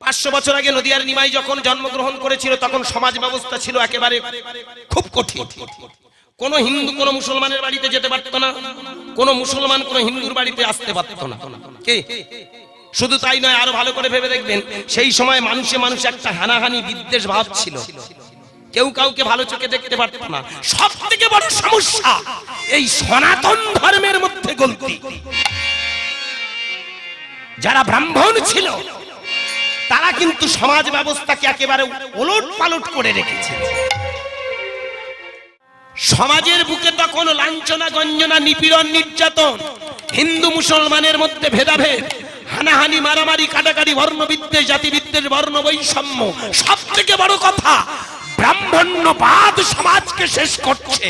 500 বছর আগে নদিয়ার নিমাই যখন জন্মগ্রহণ করেছিল তখন সমাজ ব্যবস্থা ছিল একেবারে খুব কঠিন। কোন হিন্দু কোন মুসলমানের বাড়িতে যেতে পারত না, কোন মুসলমান কোন হিন্দুর বাড়িতে আসতে পারত না। কে? শুধু তাই নয়, আরো ভালো করে ভেবে দেখবেন, সেই সময় মানুষে মানুষ একটা হানাহানি বিদ্বেষ ভাব ছিল, কেউ কাউকে ভালো চোখে দেখতে পারত না। সব থেকে বড় সমস্যা এই সনাতন ধর্মের মধ্যে গলতি। যারা ব্রাহ্মণ ছিল তারা কিন্তু সমাজ ব্যবস্থাকে একেবারে ওলট পালট করে রেখেছে। সমাজের বুকে তখন লাঞ্ছনা গঞ্জনা নিপীড়ন নির্যাতন, হিন্দু মুসলমানের মধ্যে ভেদাভেদ, হানাহানি মারামারি কাটাকাটি, বর্ণবিদ্বেষ জাতিবিদ্বেষ বর্ণ বৈষম্য, সব থেকে বড় কথা ব্রাহ্মণ্যবাদ সমাজকে শেষ করছে।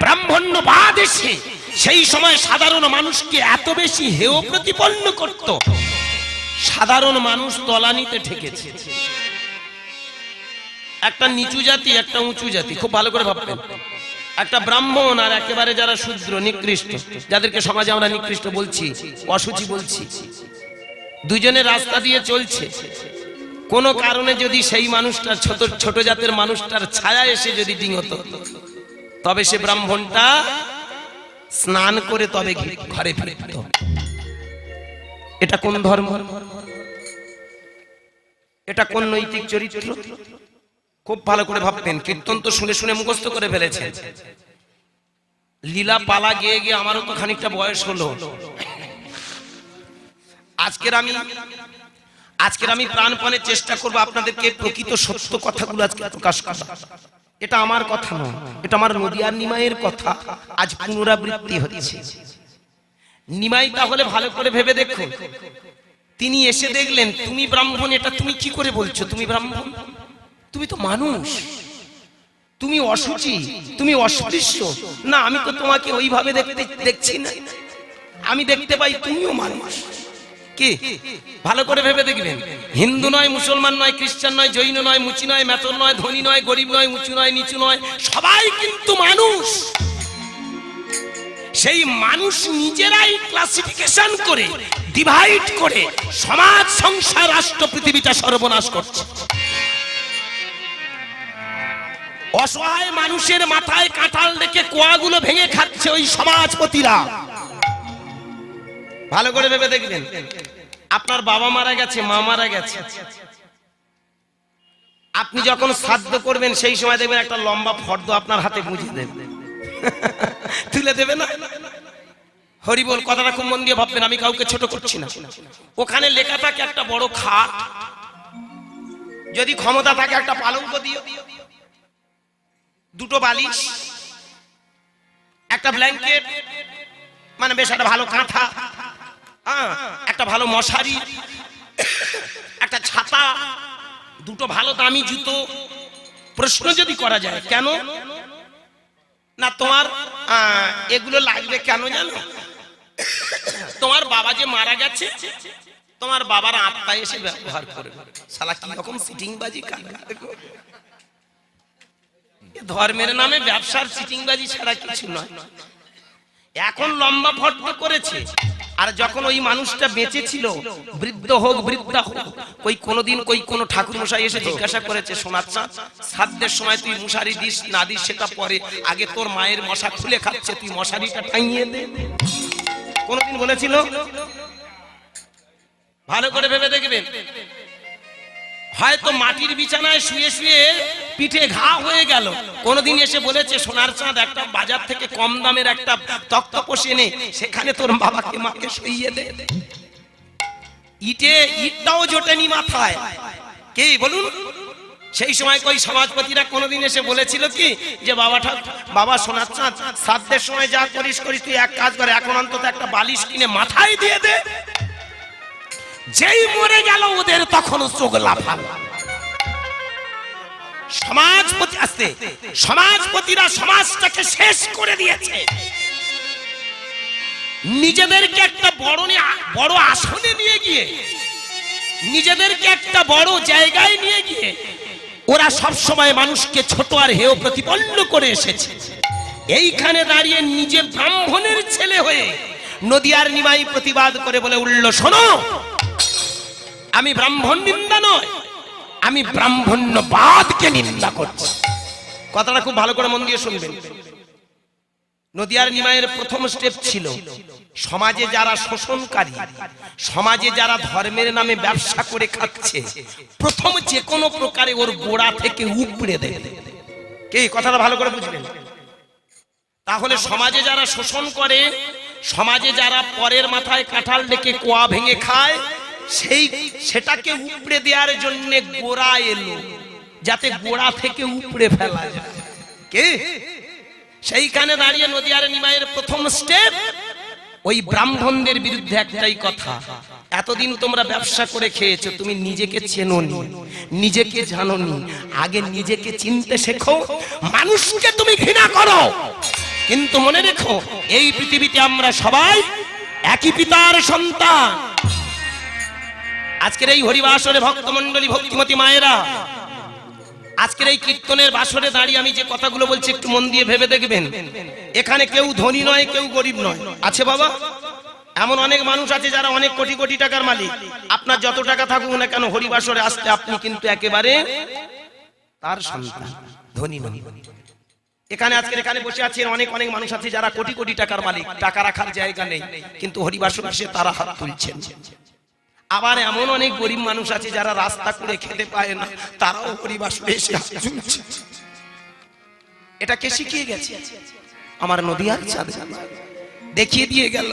ব্রাহ্মণ্যবাদ এসে সেই সময় সাধারণ মানুষকে এত বেশি হেয় প্রতিপন্ন করত, সাধারণ মানুষ তলানিতে ঠেকেছে। একটা নিচু জাতি একটা উঁচু জাতি, খুব ভালো করে ভাববেন। একটা ব্রাহ্মণ আর একেবারে যারা শূদ্র নিকৃষ্ট, যাদেরকে সমাজে আমরা নিকৃষ্ট বলছি, অসুচি বলছি, দুজনে রাস্তা দিয়ে চলছে। কোন কারণে যদি সেই মানুষটার ছোট জাতের মানুষটার ছায়া এসে যদি ডিঙত, তবে সে ব্রাহ্মণটা স্নান করে তবে ঘরে ফিরত। এটা কোন ধর্ম? এটা কোন নৈতিক চরিত্র? খুব ভালো করে ভাববেন। কীর্তন তো শুনে শুনে মুখস্থ করে ফেলেছে, লীলা পালা গিয়ে গিয়ে আমারও তো খানিকটা বয়স হলো। আজকের আমি প্রাণপণে চেষ্টা করব আপনাদেরকে প্রকৃত সত্য কথাগুলো আজকে প্রকাশ করা। এটা আমার কথা নয়, এটা আমার নদিয়ার নিমাইয়ের কথা, আজ পুনরাবৃত্তি হচ্ছে। নিমাই তাহলে ভালো করে ভেবে দেখুন, তিনি এসে দেখলেন তুমি ব্রাহ্মণ, এটা তুমি কি করে বলছো? তুমি ব্রাহ্মণ, তুমি তো মানুষ, তুমি অসুচি, তুমি অস্পৃশ্য। না, আমি তো তোমাকে ওইভাবে দেখছি না, আমি দেখতে পাই তুমিও মানুষ। কি ভালো করে ভেবে দেখবেন, হিন্দু নয়, মুসলমান নয়, খ্রিস্টান নয়, জৈন নয়, মুচি নয়, মেতর নয়, ধনী নয়, গরিব নয়, উঁচু নয়, নিচু নয়, সবাই কিন্তু মানুষ। সেই মানুষ নিজেরাই ক্লাসিফিকেশন করে, ডিভাইড করে সমাজ, সংসার, রাষ্ট্র, পৃথিবীটা সর্বনাশ করছে। অসহায় মানুষের মাথায় কাঁঠাল রেখে কোয়াগুলো ভেঙে খাচ্ছে ওই সমাজপতিরা। ভালো করে ভেবে দেখবেন, আপনার বাবা মারা গেছে, মা মারা গেছে, আপনি যখন শ্রাদ্ধ করবেন সেই সময় দেখবেন একটা লম্বা ফর্দ আপনার হাতে বুঝিয়ে দেবে, তুলে দেবে না? হরি বল, কথাটা খুব মন দিয়ে ভাববেন, আমি কাউকে ছোট করছি না। ওখানে লেখা থাকে একটা বড় খাট, যদি ক্ষমতা থাকে একটা পালঙ্ক দিও, দুটো বালিশ, একটা ব্ল্যাঙ্কেট, মানে বেশ একটা ভালো কাঁথা, একটা ভালো মশারি, একটা ছাতা, দুটো ভালো দামি জুতো। প্রশ্ন যদি করা যায় কেন না তোমার এগুলো লাগবে কেন জানো? তোমার বাবা যে মারা গেছে, তোমার বাবার আত্মা এসে ব্যবহার করবে। শালা কি রকম সিটিংবাজি! ধর্মের নামে ব্যবসার সিটিংবাজি ছাড়া কিছু নয়। এখন লম্বা ফর্দ করেছে, আর যখন ওই মানুষটা বেঁচে ছিল, বৃদ্ধ হোক বৃদ্ধা হোক, কোনোদিন কোনো ঠাকুর মশাই এসে জিজ্ঞাসা করেছে, সোনার চাঁদ, শ্রাদ্ধের সময় তুই মশারি দিস না দিস সেটা পরে, আগে তোর মায়ের মশা খুলে খাচ্ছে, তুই মশারিটা টাঙিয়ে দে? কোনোদিন বলেছিল? ভালো করে ভেবে দেখবেন, হয়তো মাটির বিছানায় শুয়ে শুয়ে পিঠে ঘা হয়ে গেল, কোনদিন এসে বলেছে, সোনার চাঁদ, একটা বাজার থেকে কম দামের একটা তক্তপোষ এনে সেখানে তোর বাবাকে মাকে শুইয়ে দে? ইটটাও জোটেনি মাথায়। কে বলুন? সেই সময় কই সমাজপতিরা কোনদিন এসে বলেছিল কি যে বাবা সোনার চাঁদ, শ্রাদ্ধের সময় যা করিস তুই এক কাজ করে, এখন অন্তত একটা বালিশ কিনে মাথায় দিয়ে দে। যেই মরে গেল ওদের তখন চোখ লাফাল। সমাজপতিরা সমাজটাকে শেষ করে দিয়েছে। নিজেদেরকে একটা বড় আসনে নিয়ে গিয়ে, নিজেদেরকে একটা বড় জায়গায় নিয়ে গিয়ে ওরা সব সময় মানুষকে ছোট আর হেয় প্রতিপন্ন করে এসেছে। এইখানে দাঁড়িয়ে নিজে ব্রাহ্মণের ছেলে হয়ে নদিয়ার নিমাই প্রতিবাদ করে বলে উঠল, শোনো, আমি ব্রাহ্মণ নিন্দা নয়, আমি ব্রাহ্মণ্যবাদকে নিন্দা করছি। কথাটা খুব ভালো করে মন দিয়ে শুনবেন। নদিয়ার নিমাইয়ের প্রথম স্টেপ ছিল সমাজে যারা শোষণকারী, সমাজে যারা ধর্মের নামে ব্যবসা করে খাচ্ছে, প্রথম যে কোনো প্রকারে ওর গোড়া থেকে উপড়ে দেবে। কে কথাটা ভালো করে বুঝবেন? তাহলে সমাজে যারা শোষণ করে, সমাজে যারা পরের মাথায় কাঁঠাল ডেকে কোয়া ভেঙে খায়, সেটাকে উপড়ে দেওয়ার জন্য গোড়া এলো, যাতে গোড়া থেকে উপড়ে ফেলা যায়। কে? সেইখানে দাঁড়িয়ে নদিয়ার নিমাইয়ের প্রথম স্টেপ ওই ব্রাহ্মণদের বিরুদ্ধে একটাই কথা, এতদিন তোমরা ব্যবসা করে খেয়েছো, তুমি নিজেকে চেনোনি, নিজেকে জানোনি, আগে নিজেকে চিনতে শেখো। মানুষকে তুমি ঘৃণা করো, কিন্তু মনে রেখো এই পৃথিবীতে আমরা সবাই একই পিতার সন্তান। আজকের এই হরিবাসরে ভক্তমণ্ডলী, ভক্তিমতী মায়েরা, আজকের এই কীর্তনের বাসরে দাঁড়িয়ে আমি যে কথাগুলো বলছি একটু মন দিয়ে ভেবে দেখবেন। এখানে কেউ ধনী নয়, কেউ গরিব নয়। আছে বাবা? এমন অনেক মানুষ আছে যারা অনেক কোটি কোটি টাকার মালিক। আপনার যত টাকা থাকুক না কেন, হরিবাসরে আসতে আপনি কিন্তু একেবারে তার সন্তান, ধনী নয়। এখানে আজকের এখানে বসে আছেন অনেক অনেক মানুষ আছে যারা কোটি কোটি টাকার মালিক, টাকা রাখার জায়গা নেই, কিন্তু হরিবাসরে এসে তারা হাত তুলছেন। আবার এমন অনেক গরিব মানুষ আছে যারা রাস্তা করে খেতে পায় না, তারাও হরিবাসরে এসে হাত তুলছে। এটা কে শিখিয়ে গেছে? আমার নদিয়ার চাঁদ দেখিয়ে দিয়ে গেল।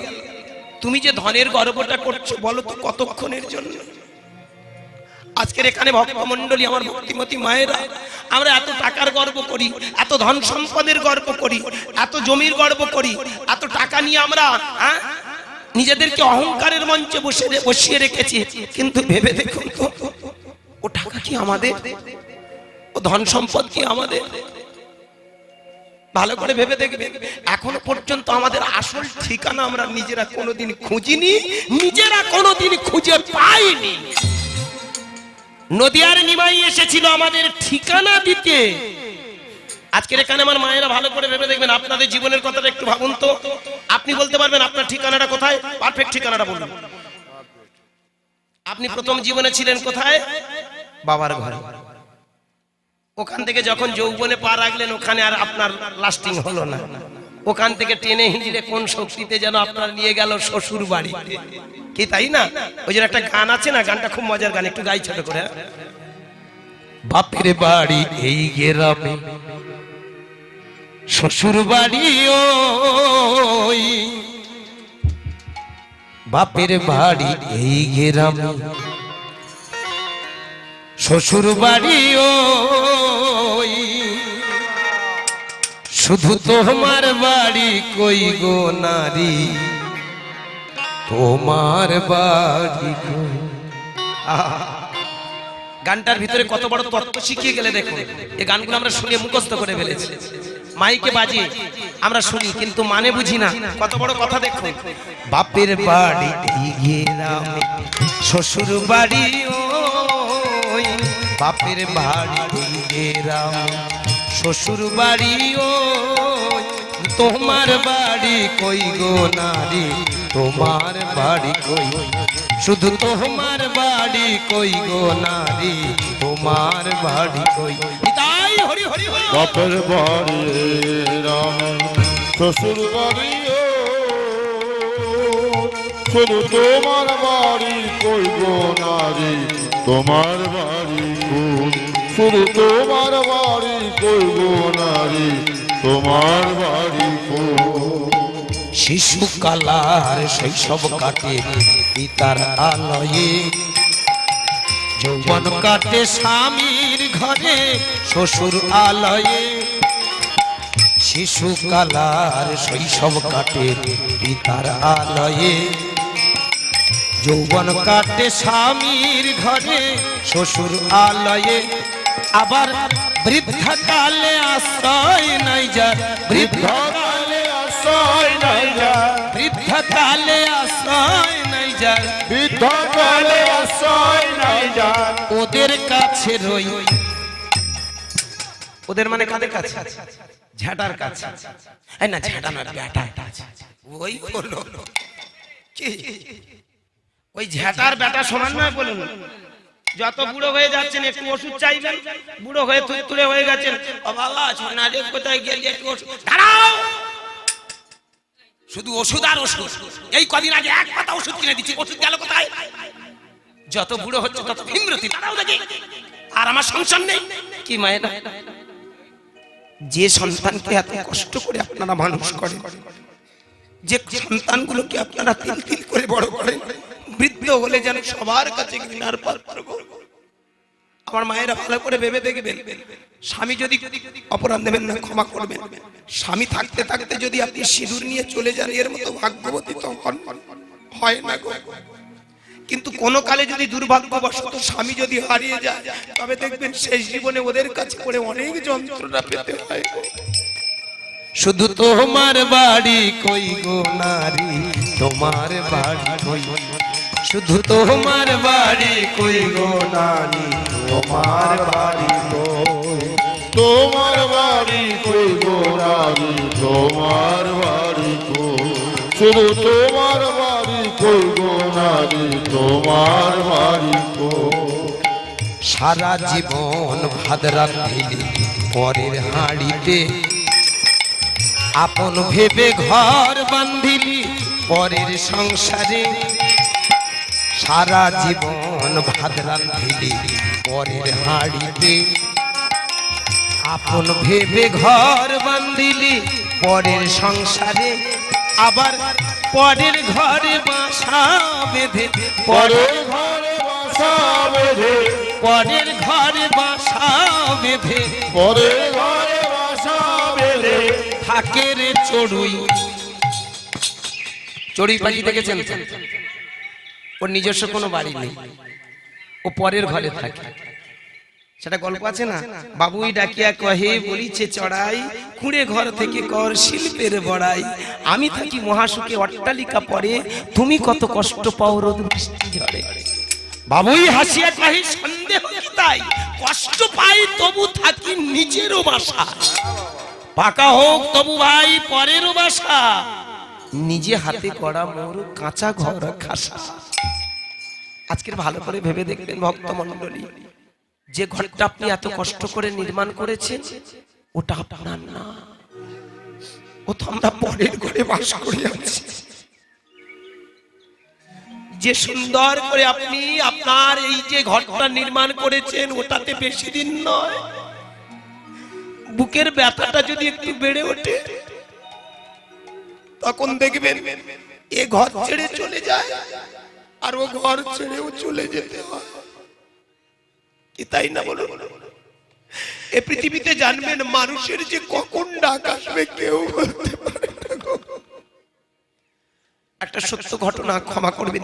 তুমি যে ধনের গর্বটা করছো, বলো তো কতক্ষণের জন্য? আজকের এখানে ভক্তমণ্ডলী, আমার ভক্তিমতী মায়েরা, আমরা এত টাকার গর্ব করি, এত ধন সম্পদের গর্ব করি, এত জমির গর্ব করি, এত টাকা নিয়ে আমরা নিজেদেরকে অহংকারের মঞ্চে বসিয়ে রেখেছি। কিন্তু ভেবে দেখুন তো, ও টাকা কি আমাদের? ও ধন সম্পদ কি আমাদের? ভালো করে ভেবে দেখবেন। এখনো পর্যন্ত আমাদের আসল ঠিকানা আমরা নিজেরা কোনোদিন খুঁজিনি, নিজেরা কোনোদিন খুঁজে পাইনি। নদিয়ার নিমাই এসেছিল আমাদের ঠিকানা দিতে। আজকের এখানে আমার মায়েরা ভালো করে ভেবে দেখবেন, আপনাদের জীবনের কথাটা একটু ভাবুন তো। আপনি বলতে পারবেন আপনার ঠিকানাটা কোথায়? পারফেক্ট ঠিকানাটা বলুন। আপনি প্রথম জীবনে ছিলেন কোথায়? বাবার ঘরে। ওখান থেকে যখন যৌবনে পা রাখলেন, ওখানে আর আপনার লাস্টিং হলো না। ওখান থেকে টেনে হিঁচড়ে কোন শক্তিতে যেন আপনার নিয়ে গেল শ্বশুর বাড়ি। কি তাই না? ওই যে একটা গান আছে না, গানটা খুব মজার গান, একটু গাই ছোট করে। বাপের বাড়ি এই গ্রামে, শ্বশুর বাড়ি ওই। বাপের বাড়ি এই গ্রামে, শ্বশুর বাড়ি ওই। শুধু তোমার বাড়ি কই গো নারী, তোমার বাড়ি কই। গানটার ভিতরে কত বড় তত্ত্ব শিখিয়ে গেলে দেখুন। এই গানগুলো আমরা শুনে মুখস্থ করে ফেলেছি, মাইকে বাজে আমরা শুনি, কিন্তু মানে বুঝি না। কত বড় কথা দেখুন। বাপের বাড়ি গ্রামে, শ্বশুর বাড়ি ওই। বাপের বাড়ি গ্রামে, শ্বশুর বাড়ি ওই। তোমার বাড়ি কই গো নারী, তোমার বাড়ি কই। শুধু তোমার বাড়ি কই গো নারী, তোমার বাড়ি কই। তাই হরি হরি হরি। বাপের বাড়ি রাম, শ্বশুর বাড়ি শুধু তোমার বাড়ি কই গো নারী, তোমার বাড়ি কই। শুধু তোমার বাড়ি কই গো নারী, তোমার বাড়ি কই। শিশুকালার শৈশব কাটে পিতার আলয়ে, যৌবন কাটে স্বামীর ঘরে শ্বশুর আলয়ে। শিশুকালার শৈশব কাটে পিতার আলয়ে, যৌবন কাটে স্বামীর ঘরে শ্বশুর আলয়ে। আবার বৃদ্ধকালে আশ্রয় নাই যার, বৃদ্ধকালে আশ্রয় নাই যার, বৃদ্ধকালে আশ্রয় নাই যার, বৃদ্ধকালে আশ্রয় নাই যার। ওদের কাছে রই। ওদের মানে কাদের কাছে? ঝাঁটার কাছে। এই না, ঝাঁটা না, ব্যাটা। ওই হলো কি? ওই ঝেটার বেটা সমান নয় বলুন। যত বুড়ো হয়ে যাচ্ছেন একটু ওষুধ চাইবেন, বুড়ো হয়ে তুলে হয়ে গেছেন, ও বাবা সোনা রে কোথায় গেলি একটু ওষুধ, দাঁড়াও, শুধু ওষুধ আর ওষুধ। এই কদিন আগে এক পাতা ওষুধ কিনে দিচ্ছি, ওষুধ গেল কোথায়? যত বুড়ো হচ্ছে তত ভিমরতি, দাঁড়াও দেখি। আর আমার সংসার নেই কি মায়েরা? যে সন্তানকে এত কষ্ট করে আপনারা মানুষ করেন, যে সন্তানগুলোকে আপনারা তিল তিল করে বড় করেন, বৃদ্ধ হলে যেন সবার কাছে ঘৃণার পাত্র। আমার মায়েরা ভালো করে ভেবে দেখবেন, স্বামী যদি অপরাধ দেবেন না, ক্ষমা করবেন। স্বামী থাকতে থাকতে যদি আপনি সিঁদুর নিয়ে চলে যান, এর মতো ভাগ্যবতী তো হয় না গো। কিন্তু কোন কালে যদি দুর্ভাগ্যবশত স্বামী যদি হারিয়ে যায়, তবে দেখবেন শেষ জীবনে ওদের কাছে পড়ে অনেক যন্ত্রণা পেতে হয়। শুধু তোমার বাড়ি কই গো নারী, তোমার বাড়ি কই, শুধু তোমার বাড়ি কই গো নারী, তোমার বাড়ি কই, তোমার বাড়ি কই গো নারী, তোমার বাড়ি কই, শুধু তোমার বাড়ি কই গো নারী, তোমার বাড়ি কই। সারা জীবন ভাত রাঁধিলি পরের হাঁড়িতে, আপন ভেবে ঘর বাঁধিলি পরের সংসারে। সারা জীবন ভাত রাঁধিলি পরের হাঁড়িতে, আপন ভেবে ঘর বাঁধিলি পরের সংসারে। আবার পরের ঘরে বাসা বেঁধে, পরের ঘরে বাসা বেঁধে, পরের ঘরে বাসা বেঁধে, পরের ঘরে বাসা বেঁধে থাকে রে চড়ুই। চড়ুই পাখি দেখেছেন? ওর নিজস্ব কোনো বাড়ি নেই, ও পরের ঘরে থাকে। সেটা গল্প আছে না, বাবুই ডাকিয়া কহে বলিছে চড়াই, কুঁড়ে ঘর থেকে কর শিল্পের বড়াই। আমি থাকি মহাসুখে অট্টালিকা পরে, তুমি কত কষ্ট পাও রোদ বৃষ্টি ঝড়ে। বাবুই হাসিয়া কহে সন্দেহ কি তাই, কষ্ট পাই তবু থাকি নিজেরও বাসা। পাকা হোক তবু ভাই পরেরও বাসা, নিজে হাতে করা মোর কাঁচা ঘর খাসা। আজকের ভালো করে ভেবে দেখবেন ভক্ত মণ্ডলী, যে ঘরটা আপনি এত কষ্ট করে নির্মাণ করেছেন ওটা আপনার না, ও তো আমরা পরের ঘরে বাস করে আছি। যে সুন্দর করে আপনি আপনার এই যে ঘরটা নির্মাণ করেছেন, ওটাতে বেশি দিন নয়, বুকের ব্যথাটা যদি একটু বেড়ে ওঠে, তখন দেখবেন এ ঘর ছেড়ে চলে যায়, আর ও ঘর ছেড়েও চলে যেতে হয়। কি তাই না বলো? এ পৃথিবীতে জানবেন মানুষের যে কখন ডাক আসবে কেউ বলতে পারে না গো। একটা সত্য ঘটনা, ক্ষমা করবেন,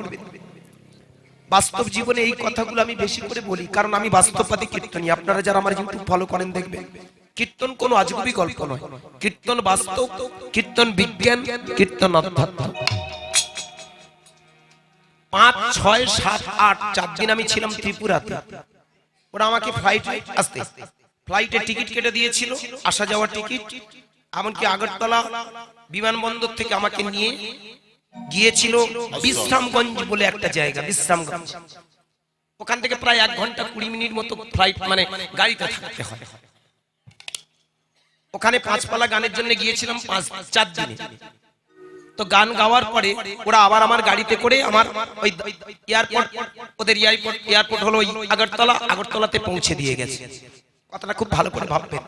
বাস্তব জীবনে এই কথাগুলো আমি বেশি করে বলি, কারণ আমি বাস্তববাদী কীর্তনী। আপনারা যারা আমার ইউটিউব ফলো করেন দেখবেন, কীর্তন কোনো আজগুবি গল্প নয়, কীর্তন বাস্তব, কীর্তন বিজ্ঞান, কীর্তন অধ্যাত্ম। 5, 6, 7, 8 4 দিন আমি ছিলাম ত্রিপুরাতে। ওরা আমাকে ফ্লাইটে টিকিট কেটে দিয়েছিল, আসা যাওয়ার টিকিট। এমনকি আগরতলা বিমানবন্দর থেকে আমাকে নিয়ে গিয়েছিল বিশ্রামগঞ্জ বলে একটা জায়গা, বিশ্রামগঞ্জ। ওখান থেকে প্রায় 1 ঘন্টা 20 মিনিট মতো ফ্লাইট, মানে গাড়িতে থাকতে হয়। ওখানে 5 পালা গানের জন্য গিয়েছিলাম 4 দিনে। তো গান গাওয়ার পরে ওরা আবার আমার গাড়িতে করে আমার ওই এয়ারপোর্ট, ওদের এয়ারপোর্ট হলো ওই আগরতলাতে পৌঁছে দিয়ে গেছে। কথাটা খুব ভালো করে ভাববেন।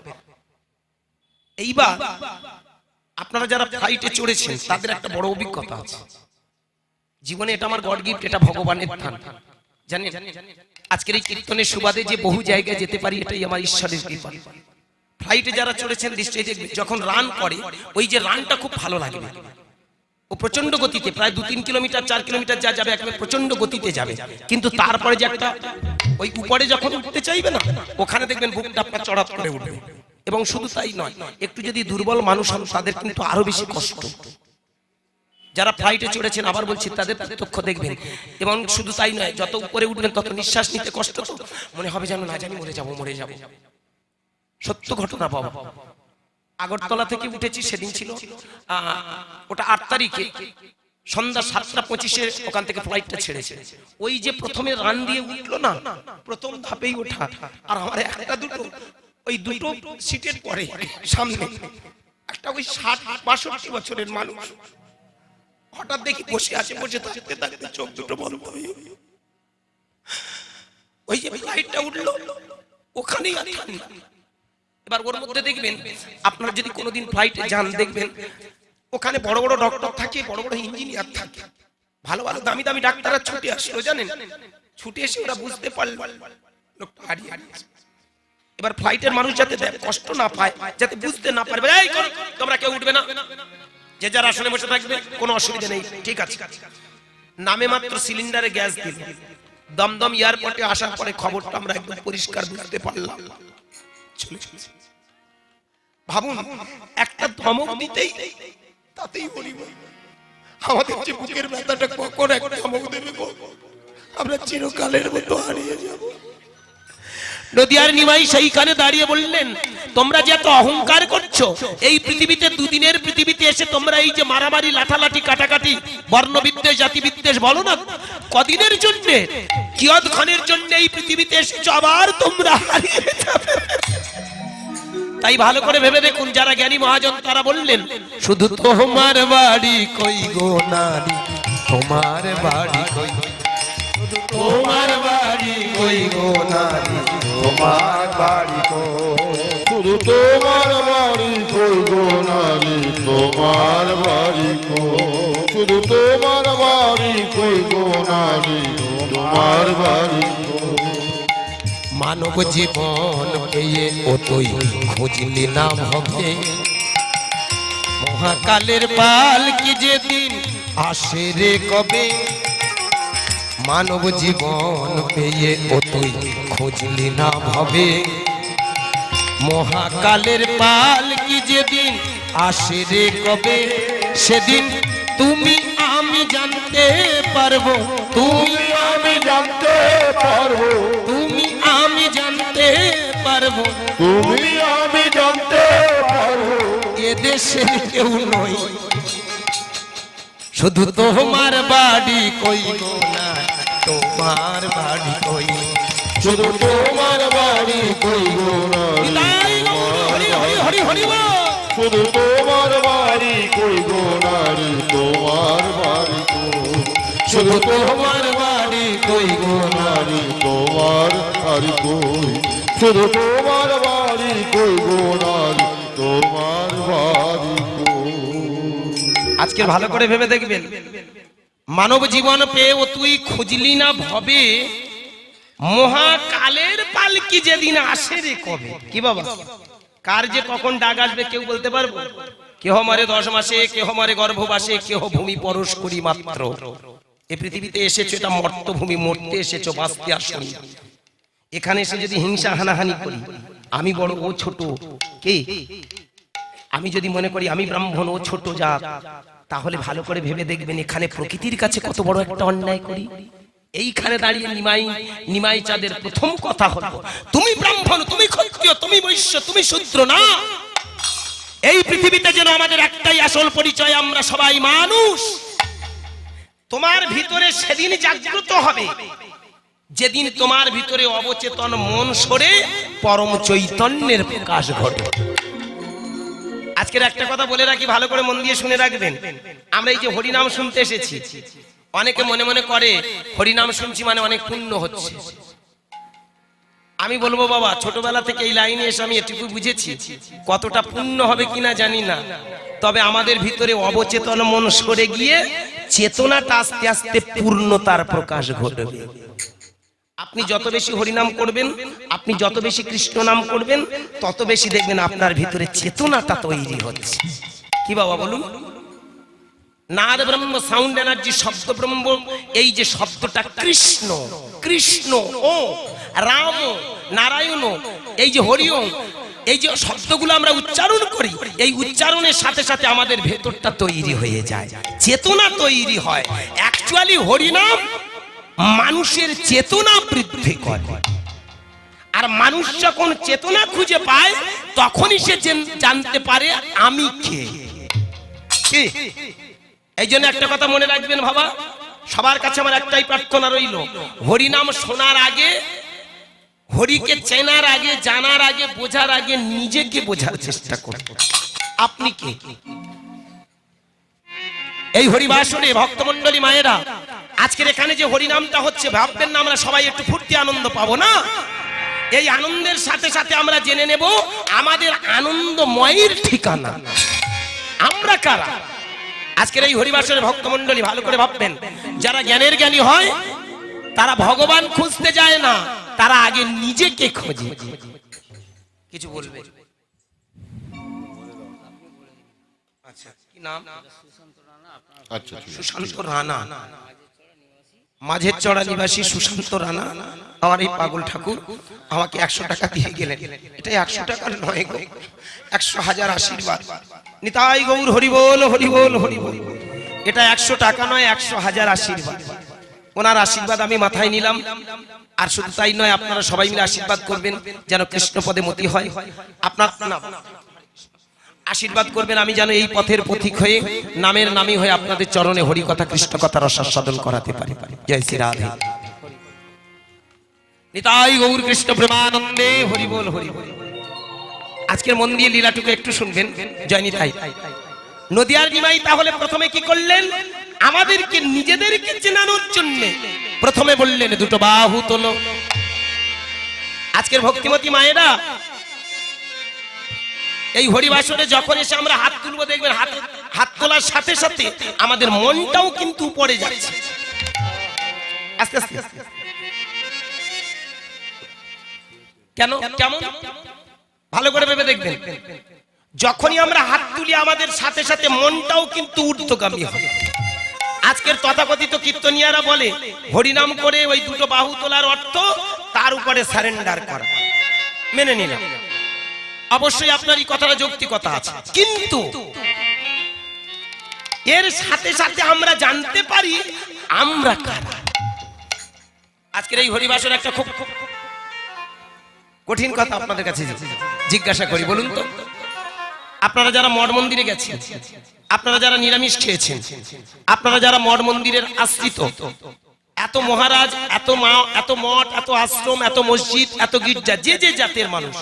এইবার আপনারা যারা ফ্লাইটে চড়েছেন তাদের একটা বড় অভিজ্ঞতা আছে জীবনে। এটা আমার গড গিফট, এটা ভগবানের দান, জানেন? আজকের এই কীর্তনের সুবাদে যে বহু জায়গায় যেতে পারি, এটাই আমার ঈশ্বরের কৃপা। ফ্লাইটে যারা চড়েছেন নিশ্চয়ই দেখবেন, যখন রান করে ওই যে রানটা খুব ভালো লাগবে। ও প্রচন্ড গতিতে, প্রায় 2-3 কিলোমিটার 4 কিলোমিটার যা যাবে একেবারে প্রচন্ড গতিতে যাবে। কিন্তু তারপরে যে একটা ওই উপরে যখন উঠতে চাইবে না, ওখানে দেখবেন বুকটা আপনার চড়াত করে উঠবে। এবং শুধু তাই নয়, একটু যদি দুর্বল মানুষ হন তাদের কিন্তু আরো বেশি কষ্ট। যারা ফ্লাইটে চড়েছেন আবার বলছি তাদের প্রত্যক্ষ দেখবেন। এবং শুধু তাই নয়, যত উপরে উঠবেন তত নিঃশ্বাস নিতে কষ্ট, তো মনে হবে যেন না জানি মরে যাব। সত্য ঘটনা বাবা। আগরতলা থেকে উঠেছি, সেদিন ছিল ওটা 8 তারিখে। সন্ধ্যা 7:25 ওখান থেকে ফ্লাইটটা ছেড়েছে। ওই যে প্রথমে রান দিয়ে উঠলো না, প্রথম ধাপেই ওঠা, আর আমার একটা দুটো ওই দুটো সিটের পরে সামনে একটা ওই 60-62 বছরের মানুষ হঠাৎ দেখি বসে আছে, বসে থাকতে থাকতে চোখ দুটো বন্ধ হয়ে ওই যে ফ্লাইটটা উঠলো ওখানেই আর ঠান্ডা। এবার ওর মধ্যে দেখবেন, আপনারা যদি কোনোদিন ফ্লাইটে যান দেখবেন ওখানে বড় বড় ডক্টর থাকে, বড় বড় ইঞ্জিনিয়ার থাকে, ভালো ভালো দামি দামি ডাক্তাররা ছুটে আসলো, জানেন ছুটে এসে ওরা বুঝতে পারলো লোকটা হারিয়ে হারিয়েছে। এবার ফ্লাইটের মানুষ যাতে কষ্ট না পায়, যাতে বুঝতে না পারবে, এই তোমরা কেউ উঠবে না, যে যার আসনে বসে থাকবে, কোনো অসুবিধা নেই, ঠিক আছে। নামে মাত্র সিলিন্ডারে গ্যাস দিল, দমদম এয়ারপোর্টে আসার পরে খবরটা আমরা একদম পরিষ্কার বুঝতে পারলাম। ভাবুন, একটা ধমক দিতেই তাতেই বলিব আমাদের যে বুকের ব্যথাটা কখন এক ধমক দেবে গো, আমরা চিরকালের মতো হারিয়ে যাব। নদিয়ার নিমাই সেইখানে দাঁড়িয়ে বললেন, তোমরা যে এত অহংকার করছো, এই পৃথিবীতে দুদিনের পৃথিবীতে এসে তোমরা এই যে মারামারি লাঠালাঠি কাটাকাটি বর্ণবিদ্বেষ জাতিবিদ্বেষ বলো না, কদিনের জন্য কিয়ৎক্ষণের জন্য এই পৃথিবীতে এসেছো, আবার তোমরা হারিয়ে যাবে। তাই ভালো করে ভেবে দেখুন, যারা জ্ঞানী মহাজন তারা বললেন, শুধু তোমার বাড়ি কই গো নারী, তোমার বাড়ি কই, শুধু তোমার বাড়ি কই গো নারী, তোমার বাড়ি কই, শুধু তোমার বাড়ি কই গো নারী, তোমার বাড়ি কই, শুধু তোমার বাড়ি কই গো নারী, তোমার বাড়ি কই। মানব জীবন পেয়ে অতই খুঁজলি নাম হবে, মহাকালের পাল কি যেদিন আসে রে কবে, মানব জীবন পেয়ে অতই খুঁজলি নাম হবে, মহাকালের পাল কি যেদিন আসে রে কবে, সেদিন তুমি আমি জানতে পারবো, তুমি আমি জানতে পারবো, তুমি আমি জানতে পারবো, তুমি আমি জানতে পারবো, এদেশের কেউ নই, শুধু তোমার বাড়ি কই গো না, তোমার বাড়ি কই, শুধু তোমার বাড়ি কই গো নারী, হরি হরি হরি হরি বল। শুধু তোমার বাড়ি কই গো নারী, তোমার বাড়ি কই, শুধু তোমার বাড়ি কই গো নারী, তোমার বাড়ি কই, শুধু তোমার বাড়ি কই গো নারী, তোমার বাড়ি কই। আজকে ভালো করে ভেবে দেখবেন, মানব জীবন পেয়ে ও তুই খুঁজলি না ভবে, মহাকালের পালকি যেদিন আসে রে কবে। কি বাবা, কার যে কখন ডাক আসবে কেউ বলতে পারবো? কেহ মরে 10 মাসে, কেহ মরে গর্ভবাসে, কেহ ভূমি পরশ করি মাত্র। এই পৃথিবীতে এসেছো, এটা মর্তভূমি, মরতে এসেছো, বাঁচতে আসনি। এখানে এসে যদি হিংসা হানাহানি করি, আমি বড় ও ছোট, কে আমি যদি মনে করি আমি ব্রাহ্মণ ও ছোট জাত, তাহলে ভালো করে ভেবে দেখবেন এখানে প্রকৃতির কাছে কত বড় একটা অন্যায় করি। এইখানে দাঁড়িয়ে নিমাই চাঁদের প্রথম কথা হলো, তুমি ব্রাহ্মণ, তুমি ক্ষত্রিয়, তুমি বৈশ্য, তুমি শূদ্র না। এই পৃথিবীতে যেন আমাদের একটাই আসল পরিচয়, আমরা সবাই মানুষ। তোমার ভিতরে সেদিন জাগ্রত হবে যেদিন তোমার ভিতরে অবচেতন মন সরে পরম চৈতন্যের প্রকাশ ঘটে। আজকের একটা কথা বলে রাখি, ভালো করে মন দিয়ে শুনে রাখবেন। আমরা এই যে হরিনাম শুনতে এসেছি, অনেকে মনে মনে করে হরিনাম শুনছি মানে অনেক পুণ্য হচ্ছে। আমি বলবো বাবা, ছোটবেলা থেকে এই লাইনে এসে আমি এটুকু বুঝেছি, কতটা পুণ্য হবে কিনা জানি না, তবে আমাদের ভিতরে অবচেতন মন সরে গিয়ে চেতনাটা আস্তে আস্তে পূর্ণতার প্রকাশ ঘটবে। আপনি যত বেশি হরিনাম করবেন, আপনি যত বেশি কৃষ্ণ নাম করবেন, তত বেশি দেখবেন আপনার ভিতরে চেতনাটা তৈরি হচ্ছে। কি বাবা বলুন? নাদ ব্রহ্ম, সাউন্ড এনার্জি, শব্দ ব্রহ্ম, এই যে শব্দটা কৃষ্ণ, কৃষ্ণ ও রাম, নারায়ণ, এই যে হরি ওম, এই যে শব্দগুলো আমরা উচ্চারণ করি, এই উচ্চারণের সাথে সাথে আমাদের ভেতরটা তৈরি হয়ে যায়, চেতনা তৈরি হয়। অ্যাকচুয়ালি হরিনাম মানুষের চেতনা বৃদ্ধি করে, আর মানুষ যখন চেতনা খুঁজে পায় তখনই সে জানতে পারে আমি কে। এই জন্য একটা কথা মনে রাখবেন বাবা, সবার কাছে আমার একটাই প্রার্থনা রইল, হরিনাম শোনার আগে, হরিকে চেনার আগে, জানার আগে, বোঝার আগে নিজেকে বোঝার চেষ্টা করুন। আপনি কে? এই হরিবাসরে ভক্তমণ্ডলী মায়েরা, আজকের এখানে যে হরিনামটা হচ্ছে, ভাববেন না আমরা সবাই একটু ফুর্তি আনন্দ পাবো না। এই আনন্দের সাথে সাথে আমরা জেনে নেব আমাদের আনন্দময়ের ঠিকানা আমরা কারা। আজকের এই হরিবাসরে ভক্তমণ্ডলী ভালো করে ভাববেন, যারা জ্ঞানের জ্ঞানী হয় তারা ভগবান খুঁজতে যায় না, তারা আগে নিজেকে খোঁজে। কিছু বলবে? আচ্ছা, কি নাম? আচ্ছা, সুশান্ত রানা, মাঝের চড়া নিবাসী সুশান্ত রানা। আমার এই পাগল ঠাকুর আমাকে 100 টাকা দিয়ে গেলেন। এটা 100 টাকার নয় গো, 100,000 আশীর্বাদ। নিতাই গৌর হরি বল, হরি বল, হরি বল। এটা 100 টাকা নয়, 100,000 আশীর্বাদ। ওনার আশীর্বাদ আমি মাথায় নিলাম। আর শুধু তাই নয়, আপনারা সবাই মিলে আশীর্বাদ করবেন যেন কৃষ্ণ পদে মতি হয়। আপনার আশীর্বাদ করবেন আমি যেন এই পথের পথিক হয়ে, নামের নামী হয়ে আপনাদের চরণে হরি কথা, কৃষ্ণ কথা রসাস্বাদন করাতে পারি। জয় শ্রী রাধে। নিতাই গৌর কৃষ্ণ প্রেমানন্দে হরি বল, হরি বল। আজকের মন দিয়ে লীলাটুকু একটু শুনবেন। জয় নিতাই। নদিয়ার নিমাই তাহলে প্রথমে কি করলেন? আমাদেরকে নিজেদেরকে চেনানোর জন্য প্রথমে বললেন দুটো বাহু তোলো। আজকের ভক্তিমতী মায়েরা, এই হরিবাসরে যখন এসে আমরা হাত তুলবো, দেখবেন হাত তোলার সাথে সাথে আমাদের মনটাও কিন্তু উপরে যাচ্ছে আস্তে আস্তে। কেন? কেমন? ভালো করে ভেবে দেখবেন, যখনই আমরা হাত তুলি আমাদের সাথে সাথে মনটাও কিন্তু ঊর্ধ্বগামী হয়। আজকের তথাকথিত কীর্তনিয়ারা বলে হরিনাম করে ওই দুটো বাহু তোলার অর্থ তার উপরে সারেন্ডার করা। মেনে নিলাম, অবশ্যই আপনার এই কথাটা যৌক্তিকতা আছে, কিন্তু এর সাথে সাথে আমরা জানতে পারি আমরা কারা। আজকের এই হরিবাসর একটা খুব কঠিন কথা আপনাদের কাছে জিজ্ঞাসা করি, বলুন তো, আপনারা যারা মঠ মন্দিরে গেছেন, আপনারা যারা নিরামিষ খেয়েছেন, আপনারা যারা মঠ মন্দিরের আশ্রিত, এত মহারাজ, এত মা, এত মঠ, এত আশ্রম, এত মসজিদ, এত গির্জা, যে যে জাতের মানুষ,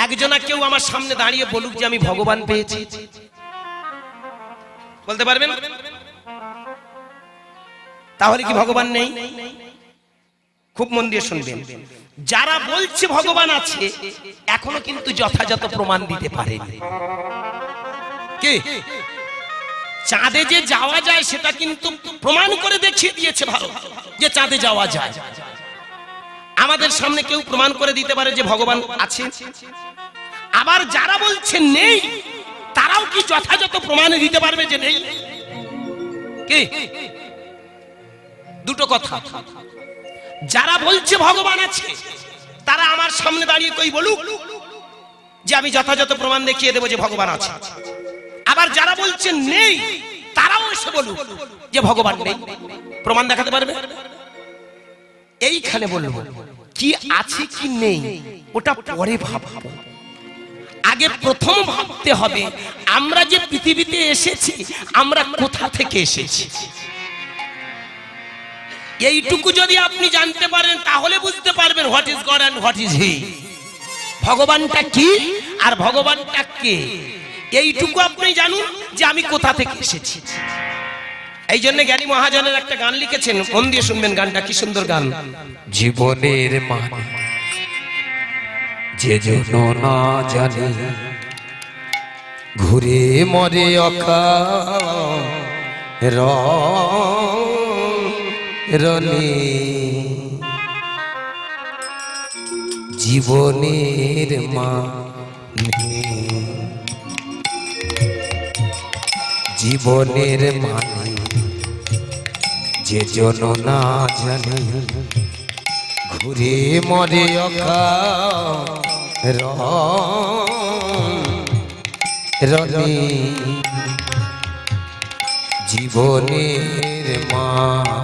একজনা কেউ আমার সামনে দাঁড়িয়ে বলুক যে আমি ভগবান পেয়েছি? বলতে পারবেন? তাহলে কি ভগবান নেই? খুব মন দিয়ে শুনবেন, যারা বলছে ভগবান আছে এখনো কিন্তু যথাযথ প্রমাণ দিতে পারেনি। কে? চাঁদে যে যাওয়া যায় সেটা কিন্তু প্রমাণ করে দেখিয়ে দিয়েছে ভারত যে চাঁদে যাওয়া যায়। আমাদের সামনে কেউ প্রমাণ করে দিতে পারে যে ভগবান আছে? আবার যারা বলছে নেই তারাও কি যথাযথ প্রমাণ দিতে পারবে যে নেই? কে? দুটো কথা। যারা বলছে ভগবান আছে তারা আমার সামনে দাঁড়িয়ে কই বলুক যে আমি যথাযথ প্রমাণ দেখিয়ে দেবো যে ভগবান আছে। আবার যারা বলছে নেই তারাও এসে বলুক যে ভগবান নেই, প্রমাণ দেখাতে পারবে? এইখানে বলবো কি আছে কি নেই ওটা পরে ভাববো, আগে প্রথম ভাবতে হবে আমরা যে পৃথিবীতে এসেছি আমরা কোথা থেকে এসেছি। এইটুকু যদি আপনি জানতে পারেন তাহলে বুঝতে পারবেন what is God and what is he, ভগবানটা কি আর ভগবানটা কে। এইটুকু আপনি জানুন যে আমি কোথা থেকে এসেছি। এই জন্য জ্ঞানী মহাজনের একটা গান লিখেছেন, মন দিয়ে শুনবেন গানটা, কি সুন্দর গান। জীবনের মানে যে জন্য না জানি, ঘুরে মরে অকারণে, জীবনের মানে, জীবনের মানে যে জন না জানে, ঘুরে মরে অকারণে, জীবনের মানে।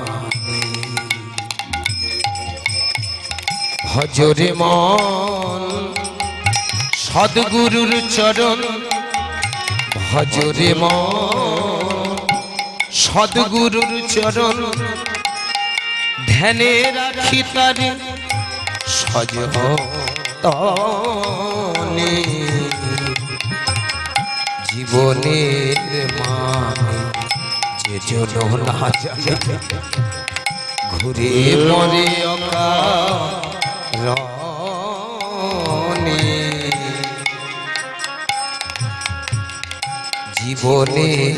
ভজরে মন সদ্গুরুর চরণ, ভজরে মন সদ্গুরুর চরণ ধ্যানে রাখি তারে সযতনে জীবনের মানে যে জন না জানে ঘুরে মরে অকারণে জীবনের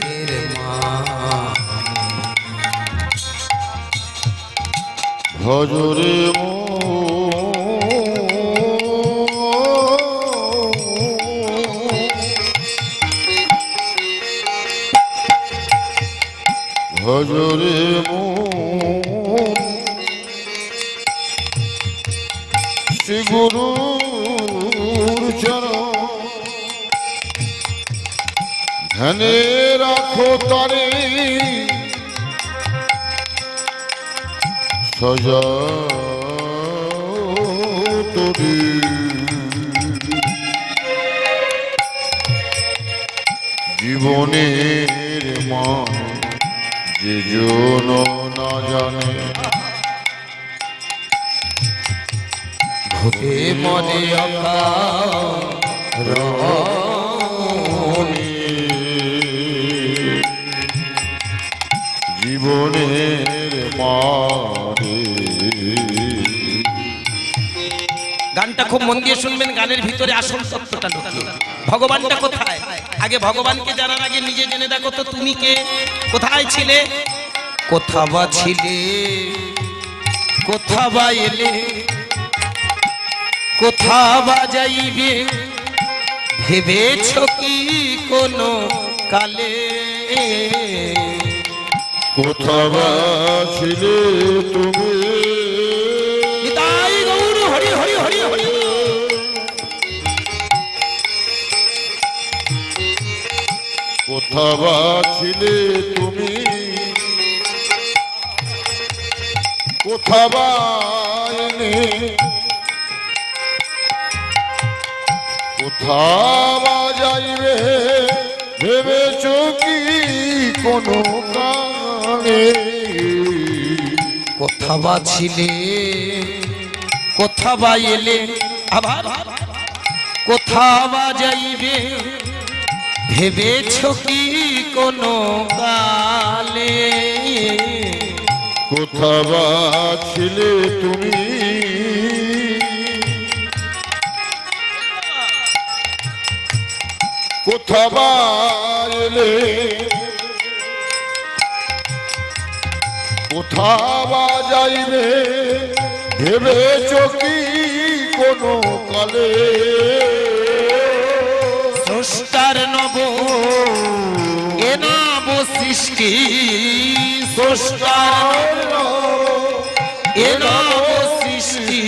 ভজরে ভজরে শ্রী গুরুর চরণ ধ্যানে রাখো তারে সযতনে জীবনের মান যে জন না জানে ঘুরে মরে অকারণে জীবনের মানে গানটা খুব মন দিয়ে শুনবেন, গানের ভিতরে আসল তত্ত্বটা লুকিয়ে। ভগবানটা কোথায়? আগে ভগবানকে জানার আগে নিজে জেনে দেখো তো তুমি কে, কোথায় ছিলে, কোথা বা ছিলে, কোথা বা এলে, কোথা বা যাইবে, ভেবেছ কি কোনো কালে? কোথা বা ছিলে তুমি, নিতাই গৌর হরি হরি হরি হরি। কোথা বা ছিলে তুমি, কোথা বা এলে, কোথা বা যাইবে, ভেবেছ কি কোনো কালে? কোথা বা ছিলে, কোথা বা এলে, আবার কোথা বা যাইবে, ভেবেছ কি কোনো কালে? কোথা বা ছিলে তুমি, কোথা বা এলে, কোথা বা যাইবে, ভেবেছ কি কোনো কালে? স্রষ্টার নব এ নব সৃষ্টি, স্রষ্টার এ নব সৃষ্টি,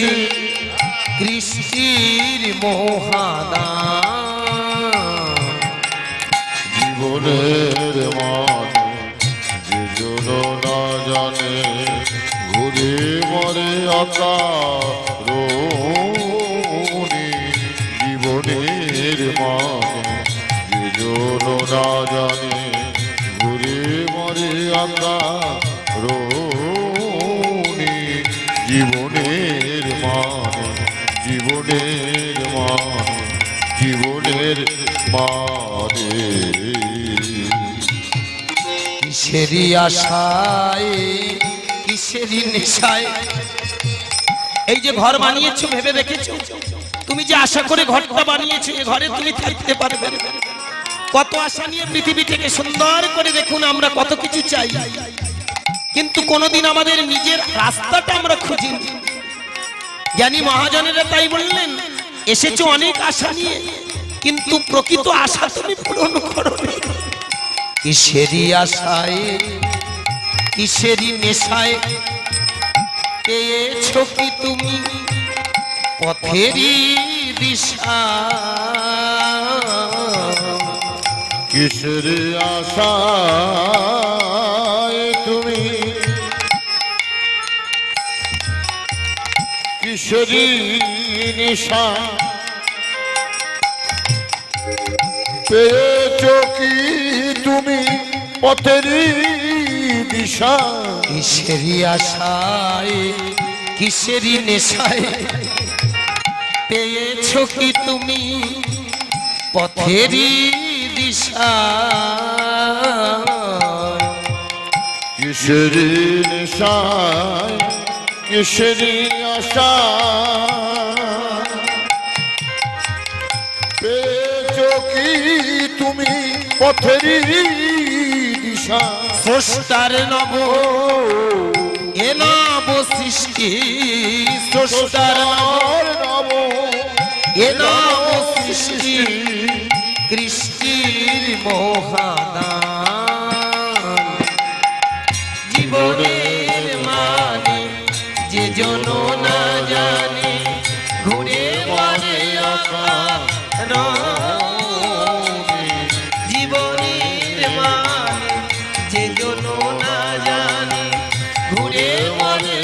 কৃষ্টির মহাদান। জীবনের মানে যে জন না জানে, ঘুরে মরে অকারণে। জীবনের মানে যে জন না জানে, ঘুরে মরে অকারণে। জীবনের মানে জীবনের মানে জীবনের মানে কিসেরই আশায়, কিসেরই নেশায়, এই যে ঘর বানিয়েছো ভেবে দেখেছো তুমি যে আশা করে ঘরটা বানিয়েছো, এই ঘরে তুমি থাকতে পারবে না। কত আশা নিয়ে পৃথিবী থেকে সুন্দর করে দেখুন আমরা কত কিছু চাই, কিন্তু কোনোদিন আমাদের নিজের রাস্তাটা আমরা খুঁজিনি। জ্ঞানী মহাজনেরা তাই বললেন, এসেছো অনেক আশা নিয়ে, কিন্তু প্রকৃত আশা তুমি পূরণ করোনি। কিসেরই আশায়, কিসেরই নেশায়, পেয়েছো কি তুমি পথেরই দিশা? কিসের আশায় তুমি, কিসেরই নিশা, পেয়েছো কি তুমি পথেরই দিশা কিসেরি আশায় কিসেরি নেশায় পেয়েছো কি তুমি পথেরই দিশা কিসেরি নেশায় কিসেরি আশা পেয়েছো কি তুমি পথেরই দিশা স্রষ্টার নব এ নব সৃষ্টি স্রষ্টার নব এ নব সৃষ্টি কৃষ্টির মহাদান জীবনের মানে যে জন না জানে ঘুরে মরে জীবনের মানে যে জন না জানে ঘুরে মরে